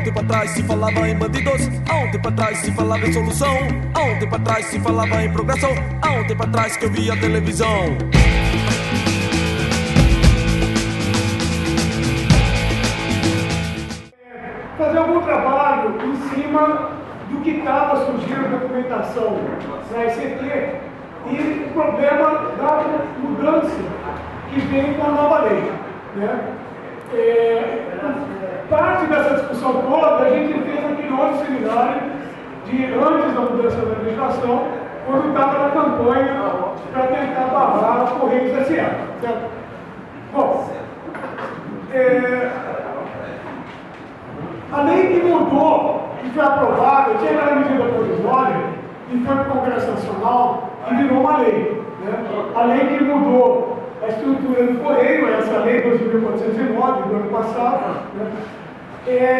tempo atrás se falava em bandidos, há um tempo atrás se falava em solução, há um tempo atrás se falava em progressão, há um tempo atrás que eu via televisão. Fazer algum trabalho em cima do que estava surgindo a documentação na ICT e o problema da mudança que vem com a nova lei, né? Parte dessa discussão toda a gente fez aquele outro seminário de antes da mudança da legislação, quando estava na campanha para tentar barrar os Correios S.A. Certo? Bom, a lei que mudou, que foi aprovada, tinha aquela medida provisória, e foi para o Congresso Nacional e virou uma lei, né? A lei que mudou a estrutura do Correio, essa lei 2.409 do ano passado, né?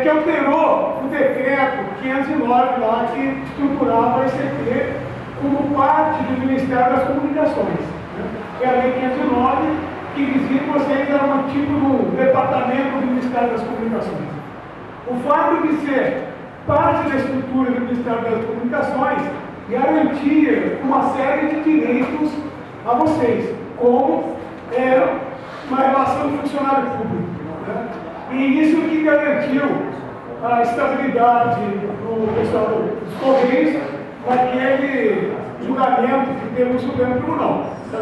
Que alterou o decreto 509 lá que estruturava a ICT como parte do Ministério das Comunicações, né? É a lei 509 que dizia que vocês eram um tipo do departamento do Ministério das Comunicações. O fato de ser parte da estrutura do Ministério das Comunicações garantia uma série de direitos a vocês, como uma relação de funcionário público, né? E isso que garantiu a estabilidade do pessoal dos Correios naquele julgamento que teve no Supremo Tribunal, tá?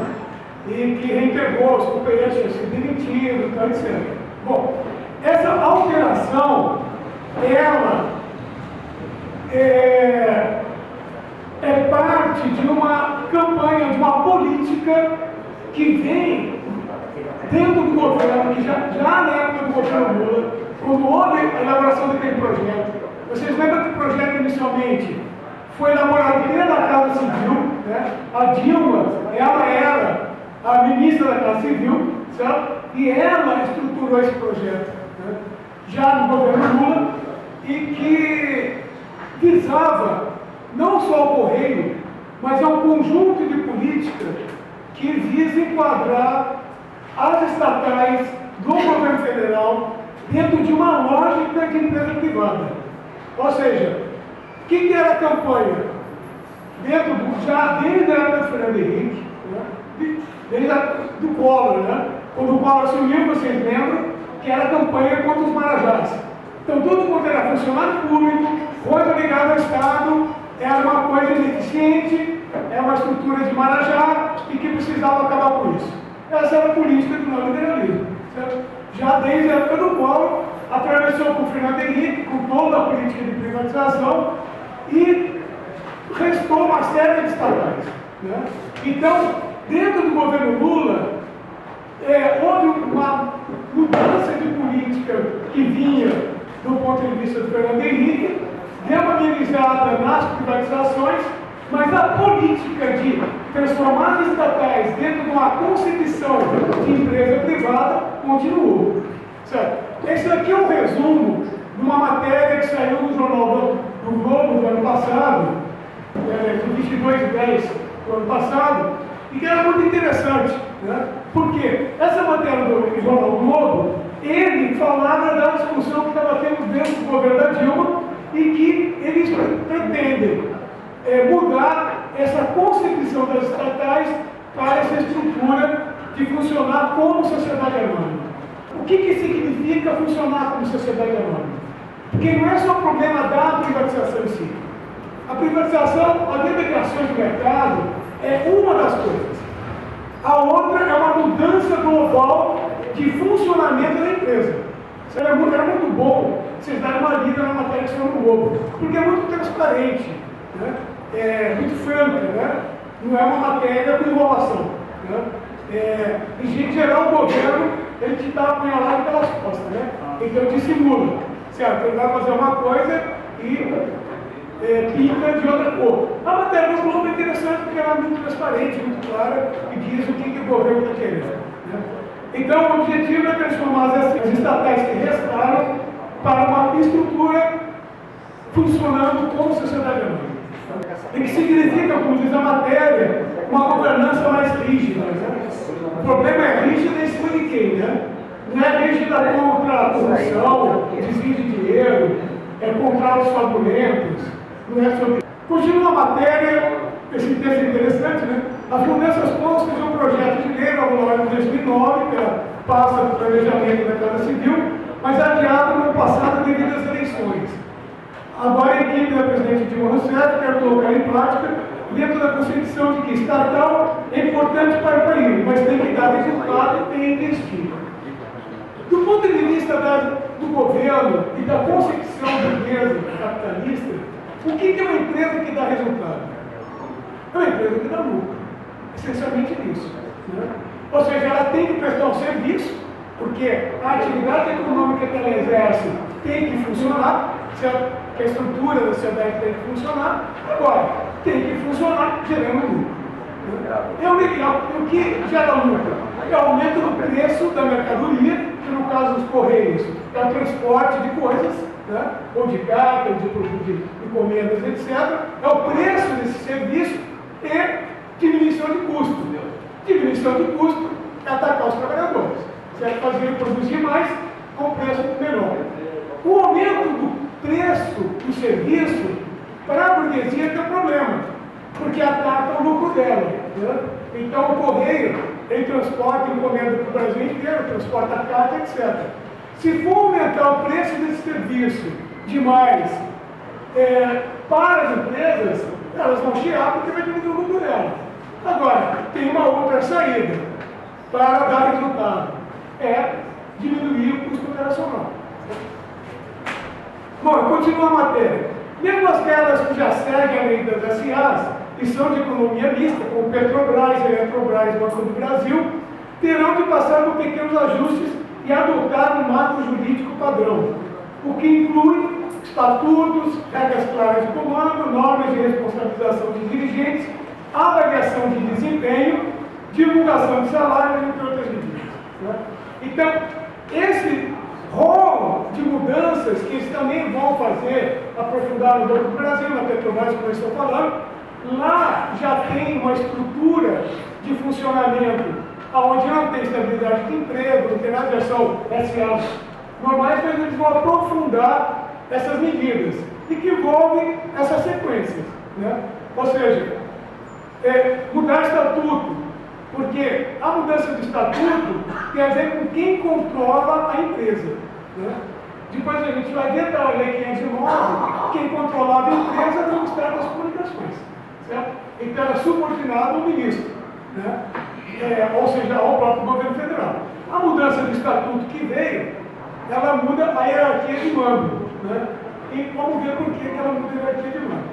E que reintegrou os companheiros que tinham sido demitidos, etc. Bom, essa alteração ela é parte de uma campanha, de uma política que vem dentro do governo, que já na época do governo Lula, quando houve a elaboração daquele projeto. Vocês lembram que o projeto inicialmente foi elaborado pela Casa Civil, né? A Dilma, ela era a ministra da Casa Civil, certo? E ela estruturou esse projeto, né? Já no governo Lula, e que visava não só o Correio, mas é um conjunto de políticas que visa enquadrar as estatais do governo federal dentro de uma lógica de empresa privada. Ou seja, o que era a campanha? Já desde a época do Fernando Henrique, né? Desde do Collor, né? Quando o Collor assumiu, vocês lembram, que era a campanha contra os marajás. Então, tudo quanto era funcionário público, coisa ligada ao Estado, era uma coisa ineficiente, era uma estrutura de marajá e que precisava acabar com isso. Essa era a política do neoliberalismo. Já desde a época do Collor, atravessou com o Fernando Henrique, com toda a política de privatização e restou uma série de estatais, né? Então, dentro do governo Lula, houve uma mudança de política que vinha do ponto de vista do Fernando Henrique, deu uma amenizada nas privatizações, mas a política de transformar as estatais dentro de uma concepção de empresa privada continuou. Certo? Esse aqui é um resumo de uma matéria que saiu no Jornal do Globo do ano passado, de 22/10 do ano passado, e que era muito interessante, né? Porque essa matéria do Jornal Globo, ele falava da discussão que estava tendo dentro do governo da Dilma e que eles pretendem mudar essa concepção das estatais para essa estrutura de funcionar como sociedade anônima. O que significa funcionar como sociedade anônima? Porque não é só o problema da privatização em si. A privatização, a degradação do mercado é uma das coisas. A outra é uma mudança global de funcionamento da empresa. Isso era muito bom vocês darem uma lida na matéria que saiu no Globo, porque é muito transparente, né? É muito franca, né? Não é uma matéria com enrolação, né? Em geral, o governo ele te dá apunhalado pelas costas, né? Então dissimula, certo? Ele vai fazer uma coisa e pinta de outra cor. A matéria do Globo é interessante porque ela é muito transparente, muito clara e diz o que o governo está querendo, né? Então, o objetivo é transformar as estatais que restaram para uma estrutura funcionando como sociedade anônima. O que significa, como diz a matéria, uma governança mais rígida, né? O problema é rígida em cima de quem, né? Não é rígida contra a corrupção, desvio de dinheiro, contratos fraudulentos, não é sobre... Continua a matéria, esse texto é interessante, né? As mudanças constam de um projeto de lei elaborado em 2009, que passa do planejamento da Casa Civil, mas adiado no passado devido às eleições. Agora a equipe da presidente Dilma Rousseff quer colocar em prática dentro da concepção de que estatal é importante para o país, mas tem que dar resultado e tem que investir. Do ponto de vista do governo e da concepção da empresa capitalista, o que é uma empresa que dá resultado? É uma empresa que dá lucro. Essencialmente isso. Né? Ou seja, ela tem que prestar um serviço, porque a atividade econômica que ela exerce tem que funcionar, que a estrutura da sociedade tem que funcionar, agora, tem que funcionar gerando lucro. O que gera lucro? É o aumento do preço da mercadoria, que no caso dos Correios é o transporte de coisas, né? Ou de carga, de encomendas, etc. É o preço desse serviço e diminuição de custo. Diminuição de custo é atacar os trabalhadores, certo? Fazer ele produzir mais com preço menor. O aumento do preço do serviço para a burguesia tem um problema, porque ataca o lucro dela. Né? Então o Correio, ele transporta encomenda para o Brasil inteiro, transporta carta, etc. Se for aumentar o preço desse serviço demais para as empresas, elas vão chiar porque vai diminuir o lucro dela. Agora, tem uma outra saída para dar resultado, é diminuir o custo operacional. Bom, continua a matéria. Mesmo aquelas que já seguem a lei das SAs e são de economia mista, como Petrobras, Eletrobras e Banco do Brasil, terão de passar por pequenos ajustes e adotar um marco jurídico padrão, o que inclui estatutos, regras claras de comando, normas de responsabilização de dirigentes, avaliação de desempenho, divulgação de salários, entre outras medidas. Né? Então, esse rol de mudanças que eles também vão fazer, aprofundar no Banco do Brasil, na Petrobras, como eu estou falando, lá já tem uma estrutura de funcionamento onde não tem estabilidade de emprego, não tem nada, são SAs normais, mas eles vão aprofundar essas medidas e que envolvem essas sequências. Né? Ou seja, mudar estatuto, porque a mudança do estatuto tem a ver com quem controla a empresa. Né? Depois a gente vai ver da Lei 509, quem controlava a empresa era o Ministério das Comunicações. Certo? Então era subordinado ao ministro, né? Ou seja, ao próprio governo federal. A mudança do estatuto que veio, ela muda a hierarquia de mando. Né? E vamos ver por que ela muda a hierarquia de mando.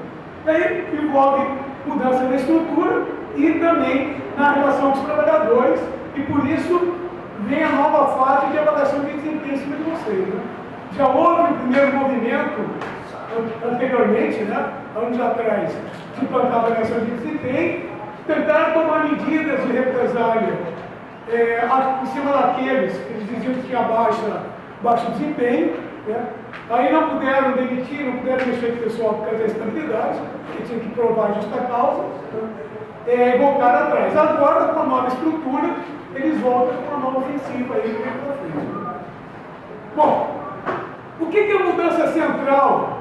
Daí envolve mudança na estrutura e também na relação com os trabalhadores, e por isso vem a nova fase de avaliação de desempenho em cima de vocês. Né? Já houve o primeiro movimento anteriormente, né, anos atrás, de implantar a avaliação de desempenho, tentaram tomar medidas de represália em cima daqueles que eles diziam que tinha baixo desempenho. Né? Aí não puderam demitir, não puderam mexer com o pessoal por causa da estabilidade, que tinha que provar justa causa, né? E voltaram atrás. Agora, com a nova estrutura, eles voltam com uma nova ofensiva aí que vem para frente. Bom, o que é a mudança central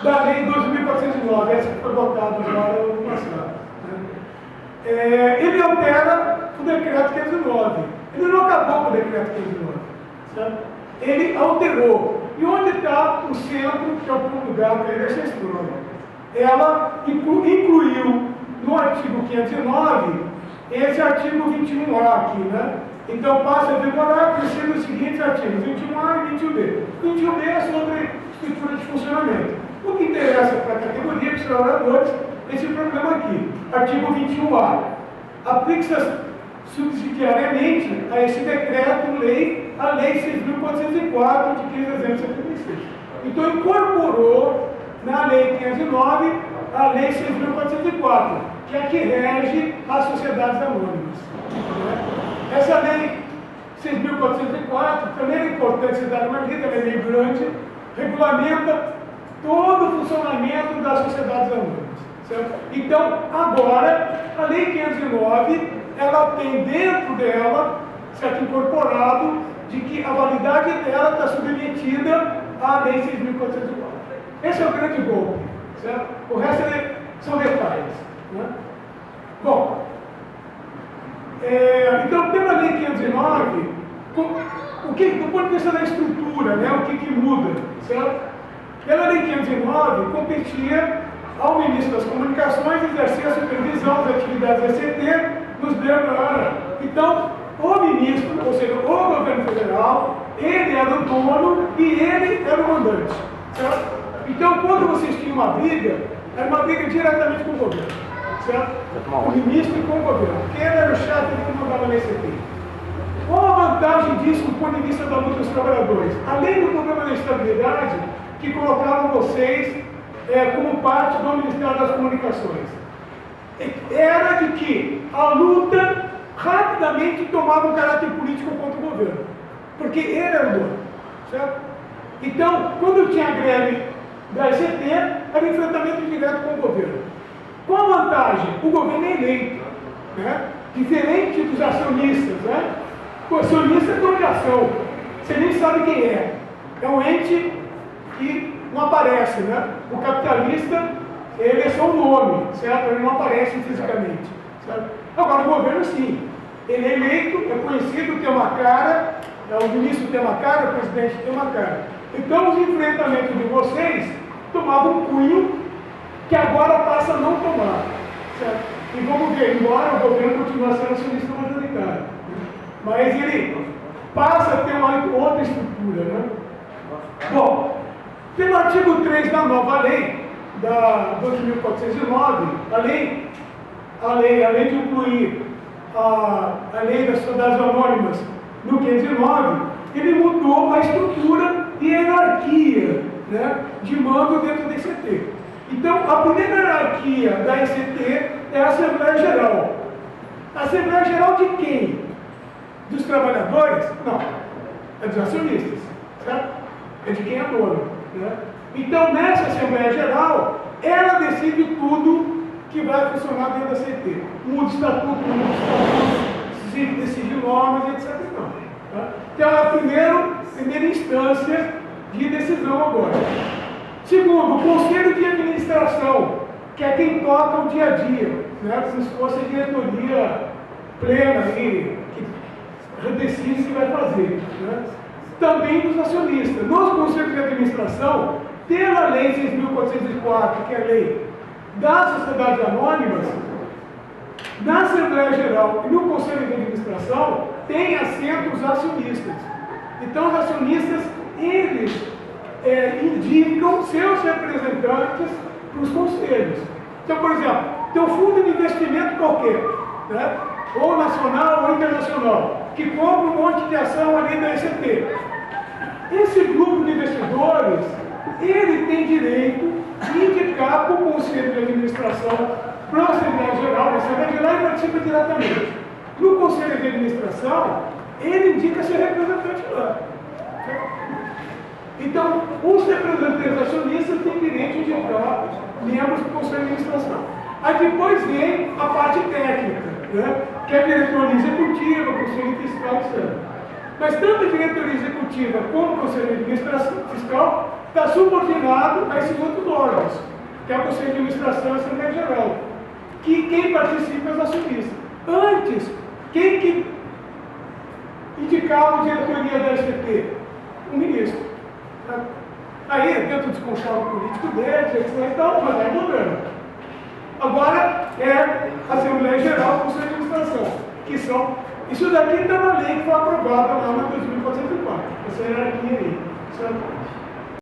da Lei 12.409, essa que foi votada agora no ano passado? Né? Ele altera o Decreto 509. Ele não acabou com o Decreto 509. Certo? Ele alterou. E onde está o centro, que é o ponto do gato aí dessa história? Ela incluiu no artigo 509 esse artigo 21A aqui, né? Então passa a vigorar por ser os seguintes artigos, 21A e 21B. 21B é sobre estrutura de funcionamento. O que interessa para a categoria, para os trabalhadores, esse problema aqui. Artigo 21A. Aplica-se subsidiariamente a esse decreto-lei, a Lei 6.404, de 15 de dezembro de 76. Então incorporou na Lei 509 a Lei 6.404, que é a que rege as sociedades anônimas. Essa Lei 6.404, também é importante ser dada uma lida, ela é meio grande, regulamenta todo o funcionamento das sociedades anônimas. Certo? Então, agora, a Lei 509, ela tem dentro dela, certo, incorporado, de que a validade dela está submetida à Lei 6.404. Esse é o grande golpe, certo? O resto são detalhes. Né? Bom, então, pela Lei 509, do ponto de vista da estrutura, né, o que muda, certo? Pela Lei 509, competia ao Ministro das Comunicações exercer a supervisão das atividades da ECT nos DRAN. Então, o ministro, ou seja, o governo federal, ele era o dono e ele era o mandante, certo? Então, quando vocês tinham uma briga, era uma briga diretamente com o governo, certo? O ministro com o governo, porque ele era o chefe que mandava na ECT. Qual a vantagem disso do ponto de vista da luta dos trabalhadores? Além do problema da estabilidade, que colocavam vocês como parte do Ministério das Comunicações, era de que a luta rapidamente tomava um caráter político contra o governo, porque ele era o dono, certo? Então, quando tinha greve da ECT, era enfrentamento direto com o governo. Qual a vantagem? O governo é eleito, né? Diferente dos acionistas, né? O acionista é dono de ação, você nem sabe quem é. É um ente que não aparece, né? O capitalista, ele é só um nome, certo? Ele não aparece fisicamente, certo? Agora, o governo, sim. Ele é eleito, é conhecido, tem uma cara, o ministro tem uma cara, o presidente tem uma cara. Então, os enfrentamentos de vocês tomavam um cunho que agora passa a não tomar, certo? E vamos ver, embora o governo continue sendo acionista majoritário, mas ele passa a ter uma outra estrutura, né? Bom, pelo artigo 3 da nova lei, da 12.409, além de incluir a lei das sociedades anônimas no 509, ele mudou a estrutura e hierarquia, né, de mando dentro da ECT. Então, a primeira hierarquia da ECT é a Assembleia Geral. A Assembleia Geral de quem? Dos trabalhadores? Não, é dos acionistas, certo? É de quem é dono, né? Então, nessa Assembleia Geral, ela decide tudo que vai funcionar dentro da CT. Muda o estatuto, decide normas, etc. Tá? Então, é a primeira instância de decisão agora. Segundo, o Conselho de Administração, que é quem toca o dia a dia, né? Como se fosse a diretoria plena aí, que decide o que vai fazer, né? Também dos acionistas. Nos Conselhos de Administração, pela Lei 6.404, que é a lei das sociedades anônimas, na Assembleia Geral e no Conselho de Administração, tem assento os acionistas. Então, os acionistas, eles indicam seus representantes para os conselhos. Então, por exemplo, tem um fundo de investimento qualquer, né? Ou nacional ou internacional, que compra um monte de ação ali da ECT. Esse grupo de investidores, ele tem direito de indicar para o Conselho de Administração, para a Assembleia Geral, a Assembleia Geral ele participa diretamente. No Conselho de Administração, ele indica seu representante lá. Então, os representantes acionistas têm direito de indicar membros do Conselho de Administração. Aí depois vem a parte técnica, né? Que é a diretoria executiva, o Conselho Fiscal, etc. Mas tanto a diretoria executiva como o Conselho de Administração Fiscal está subordinado a esses outros órgãos, que é o Conselho de Administração e a Assembleia Geral, que quem participa é os acionistas. Antes, quem que indicava a diretoria da STT? O ministro. Aí, dentro do conchavo político dele, etc. Então, mas é o governo. Agora é a Assembleia Geral e o Conselho de Administração, que são. Isso daqui está na lei que foi aprovada lá na 2404, essa hierarquia aí, certo?